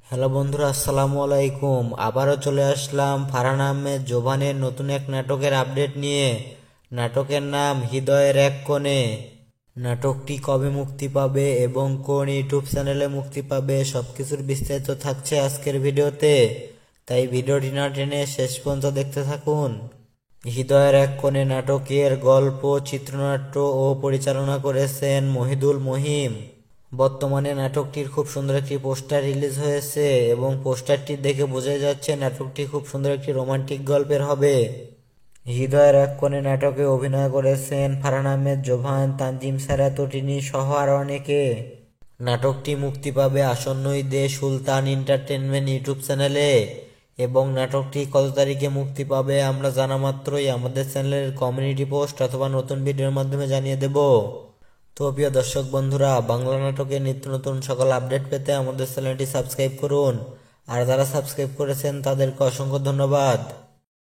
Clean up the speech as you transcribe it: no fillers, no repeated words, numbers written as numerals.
Hello বন্ধুরা, আসসালামু আলাইকুম। আবারও চলে আসলাম ফারহান আহমেদ জোভানের নতুন এক নাটকের আপডেট নিয়ে। নাটকের নাম হৃদয়ের এক কোণে। নাটকটি কবে মুক্তি পাবে এবং কোন ইউটিউব চ্যানেলে মুক্তি পাবে সবকিছুর বিস্তারিত থাকছে আজকের ভিডিওতে, তাই ভিডিওটি না টেনে শেষ পর্যন্ত দেখতে থাকুন। হৃদয়ের এক কোণে নাটকের গল্প, চিত্রনাট্য ও পরিচালনা করেছেন মহিদুল মহিম। বর্তমানে নাটকটির খুব সুন্দর একটি পোস্টার রিলিজ হয়েছে এবং পোস্টারটি দেখে বোঝা যাচ্ছে নাটকটি খুব সুন্দর একটি রোমান্টিক গল্পের হবে। হৃদয়ের এক কোণে নাটকে অভিনয় করেছেন ফারহান আহমেদ জোভান, তানজিম সারাত, টিনি সহ আরও অনেকে। নাটকটি মুক্তি পাবে আসন্ন ঈদে সুলতান এন্টারটেইনমেন্ট ইউটিউব চ্যানেলে এবং নাটকটি কত তারিখে মুক্তি পাবে আমরা জানা মাত্রই আমাদের চ্যানেলের কমিউনিটি পোস্ট অথবা নতুন ভিডিওর মাধ্যমে জানিয়ে দেব। তো প্রিয় দর্শক বন্ধুরা, বাংলা নাটকের নিত্য নতুন সকল আপডেট পেতে আমাদের চ্যানেলটি সাবস্ক্রাইব করুন। আর যারা সাবস্ক্রাইব করেছেন তাদেরকে অসংখ্য ধন্যবাদ।